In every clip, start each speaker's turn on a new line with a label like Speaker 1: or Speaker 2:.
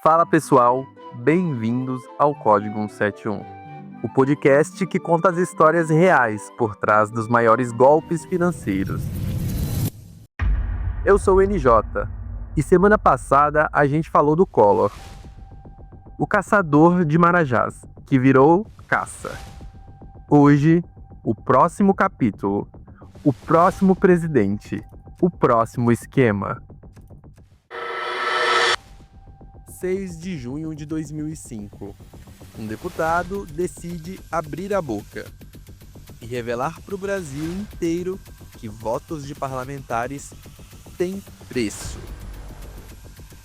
Speaker 1: Fala pessoal, bem-vindos ao Código 171, o podcast que conta as histórias reais por trás dos maiores golpes financeiros. Eu sou o NJ e semana passada a gente falou do Collor, o caçador de marajás, que virou caça. Hoje, o próximo capítulo, o próximo presidente, o próximo esquema. 6 de junho de 2005. Um deputado decide abrir a boca e revelar para o Brasil inteiro que votos de parlamentares têm preço.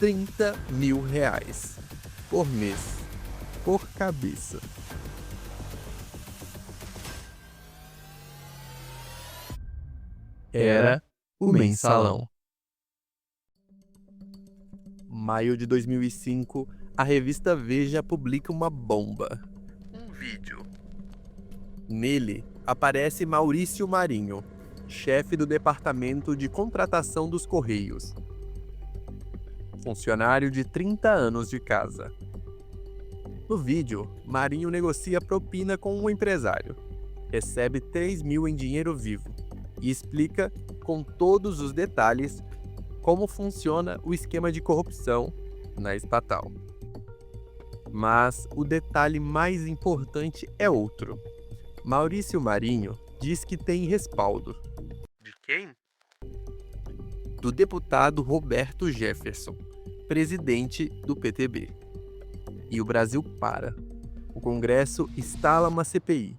Speaker 1: R$30 mil por mês, por cabeça. Era o mensalão. Maio de 2005, a revista Veja publica uma bomba. Um vídeo. Nele, aparece Maurício Marinho, chefe do Departamento de Contratação dos Correios. Funcionário de 30 anos de casa. No vídeo, Marinho negocia propina com um empresário. Recebe 3 mil em dinheiro vivo e explica, com todos os detalhes, como funciona o esquema de corrupção na estatal. Mas o detalhe mais importante é outro. Maurício Marinho diz que tem respaldo. De quem? Do deputado Roberto Jefferson, presidente do PTB. E o Brasil para. O Congresso instala uma CPI,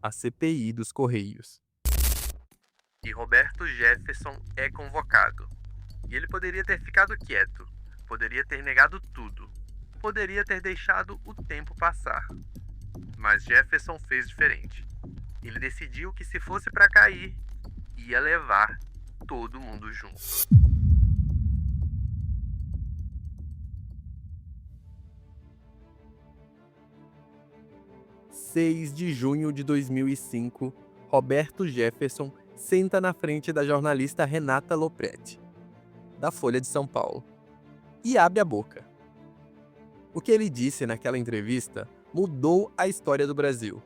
Speaker 1: a CPI dos Correios. E Roberto Jefferson é convocado. E ele poderia ter ficado quieto, poderia ter negado tudo, poderia ter deixado o tempo passar. Mas Jefferson fez diferente. Ele decidiu que se fosse para cair, ia levar todo mundo junto. – 6 de junho de 2005, Roberto Jefferson senta na frente da jornalista Renata Lopretti, da Folha de São Paulo, e abre a boca. O que ele disse naquela entrevista mudou a história do Brasil.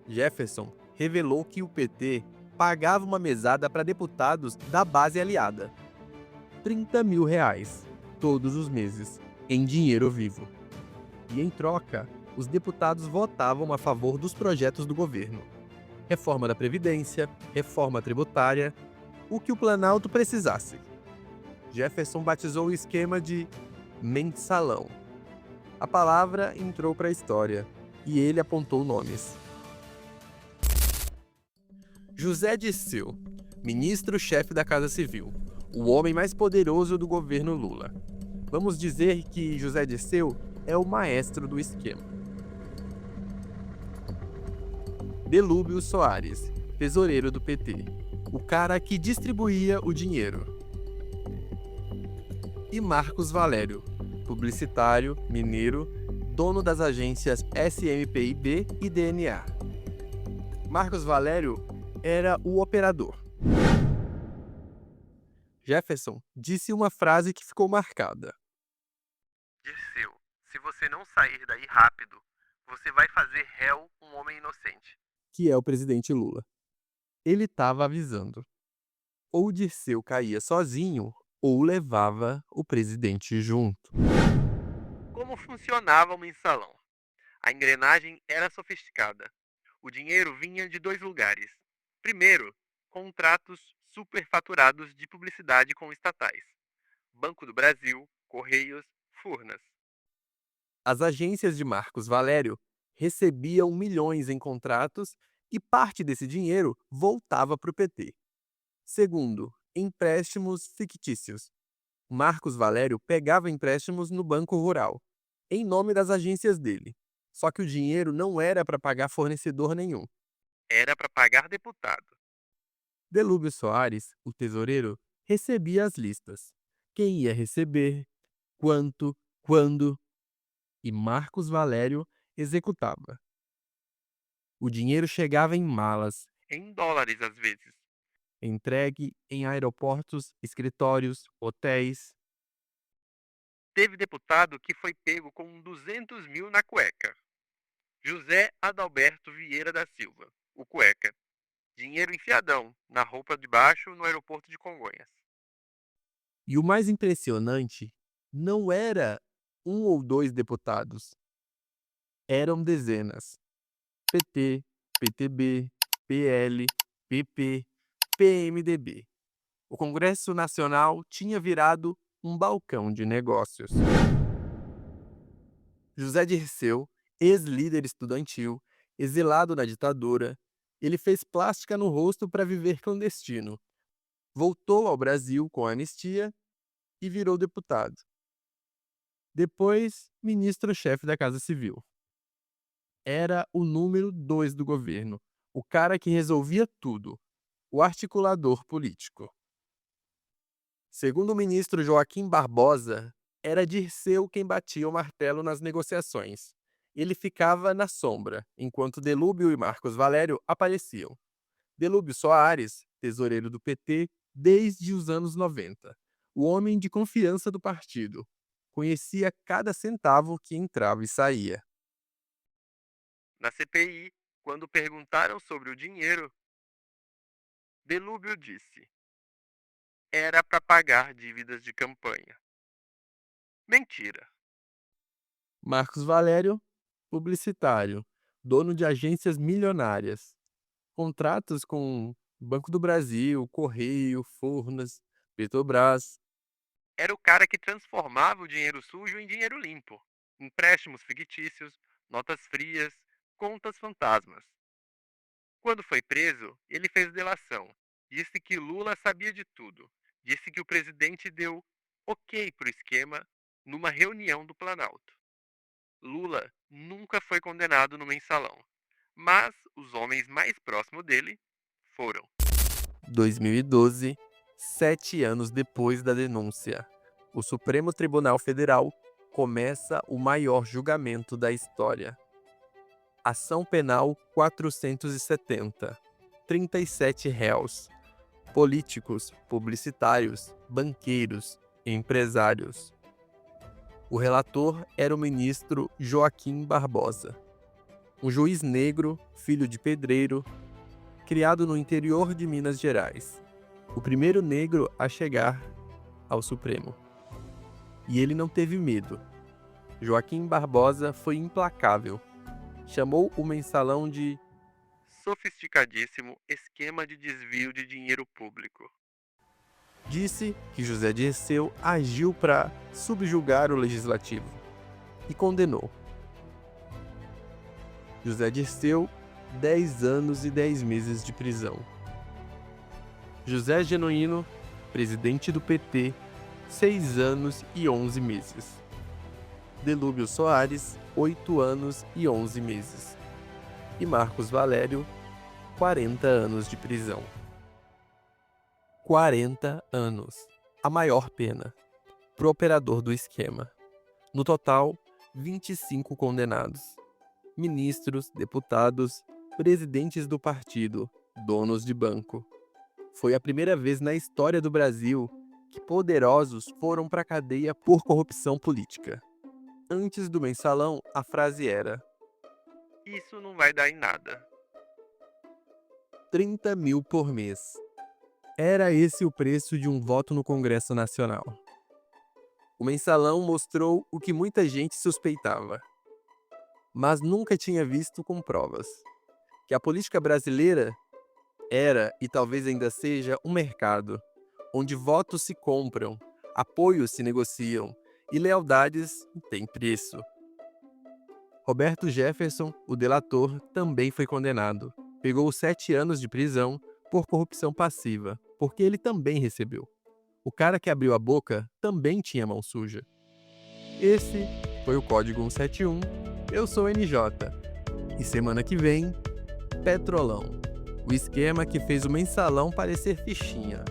Speaker 1: Jefferson revelou que o PT pagava uma mesada para deputados da base aliada. R$30 mil todos os meses, em dinheiro vivo. E em troca, os deputados votavam a favor dos projetos do governo. Reforma da Previdência, reforma tributária, o que o Planalto precisasse. Jefferson batizou o esquema de mensalão. A palavra entrou para a história e ele apontou nomes. José Dirceu, ministro-chefe da Casa Civil, o homem mais poderoso do governo Lula. Vamos dizer que José Dirceu é o maestro do esquema. Delúbio Soares, tesoureiro do PT, o cara que distribuía o dinheiro. E Marcos Valério, publicitário, mineiro, dono das agências SMPIB e DNA. Marcos Valério era o operador. Jefferson disse uma frase que ficou marcada. Dirceu, se você não sair daí rápido, você vai fazer réu um homem inocente. Que é o presidente Lula. Ele estava avisando. Ou Dirceu caía sozinho, ou levava o presidente junto. Como funcionava o mensalão? A engrenagem era sofisticada. O dinheiro vinha de 2 lugares. Primeiro, contratos superfaturados de publicidade com estatais. Banco do Brasil, Correios, Furnas. As agências de Marcos Valério recebiam milhões em contratos e parte desse dinheiro voltava para o PT. Segundo, empréstimos fictícios. Marcos Valério pegava empréstimos no Banco Rural, em nome das agências dele. Só que o dinheiro não era para pagar fornecedor nenhum. Era para pagar deputado. Delúbio Soares, o tesoureiro, recebia as listas. Quem ia receber, quanto, quando. E Marcos Valério executava. O dinheiro chegava em malas, em dólares às vezes, entregue em aeroportos, escritórios, hotéis. Teve deputado que foi pego com 200 mil na cueca. José Adalberto Vieira da Silva, o cueca. Dinheiro enfiadão na roupa de baixo no aeroporto de Congonhas. E o mais impressionante não era um ou dois deputados. Eram dezenas. PT, PTB, PL, PP, PMDB. O Congresso Nacional tinha virado um balcão de negócios. José Dirceu, ex-líder estudantil, exilado na ditadura, ele fez plástica no rosto para viver clandestino. Voltou ao Brasil com a anistia e virou deputado. Depois, ministro-chefe da Casa Civil. Era o número 2 do governo, o cara que resolvia tudo, o articulador político. Segundo o ministro Joaquim Barbosa, era Dirceu quem batia o martelo nas negociações. Ele ficava na sombra, enquanto Delúbio e Marcos Valério apareciam. Delúbio Soares, tesoureiro do PT desde os anos 90, o homem de confiança do partido, conhecia cada centavo que entrava e saía. Na CPI, quando perguntaram sobre o dinheiro, Delúbio disse: era para pagar dívidas de campanha. Mentira. Marcos Valério, publicitário, dono de agências milionárias, contratos com Banco do Brasil, Correio, Furnas, Petrobras. Era o cara que transformava o dinheiro sujo em dinheiro limpo. Empréstimos fictícios, notas frias, contas fantasmas. Quando foi preso, ele fez delação. Disse que Lula sabia de tudo. Disse que o presidente deu ok para o esquema numa reunião do Planalto. Lula nunca foi condenado no mensalão, mas os homens mais próximos dele foram. 2012, 7 anos depois da denúncia, o Supremo Tribunal Federal começa o maior julgamento da história. Ação Penal 470. 37 réus. Políticos, publicitários, banqueiros, empresários. O relator era o ministro Joaquim Barbosa, um juiz negro, filho de pedreiro, criado no interior de Minas Gerais, o primeiro negro a chegar ao Supremo. E ele não teve medo. Joaquim Barbosa foi implacável. Chamou o mensalão de sofisticadíssimo esquema de desvio de dinheiro público. Disse que José Dirceu agiu para subjugar o legislativo e condenou. José Dirceu, 10 anos e 10 meses de prisão. José Genuíno, presidente do PT, 6 anos e 11 meses. Delúbio Soares, 8 anos e 11 meses. E Marcos Valério, 40 anos de prisão. 40 anos. A maior pena. Pro operador do esquema. No total, 25 condenados. Ministros, deputados, presidentes do partido, donos de banco. Foi a primeira vez na história do Brasil que poderosos foram para a cadeia por corrupção política. Antes do mensalão, a frase era: isso não vai dar em nada. 30 mil por mês. Era esse o preço de um voto no Congresso Nacional. O mensalão mostrou o que muita gente suspeitava, mas nunca tinha visto com provas: que a política brasileira era, e talvez ainda seja, um mercado, onde votos se compram, apoios se negociam e lealdades têm preço. Roberto Jefferson, o delator, também foi condenado. Pegou 7 anos de prisão por corrupção passiva, porque ele também recebeu. O cara que abriu a boca também tinha mão suja. Esse foi o Código 171. Eu sou o NJ. E semana que vem, Petrolão. O esquema que fez o mensalão parecer fichinha.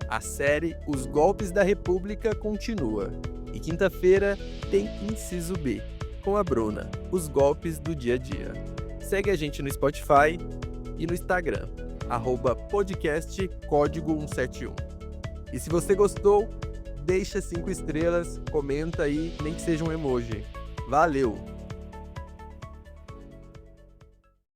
Speaker 1: A série Os Golpes da República continua. E quinta-feira tem Inciso B, com a Bruna, os golpes do dia a dia. Segue a gente no Spotify e no Instagram, @podcast Código 171. E se você gostou, deixa 5 estrelas, comenta aí, nem que seja um emoji. Valeu!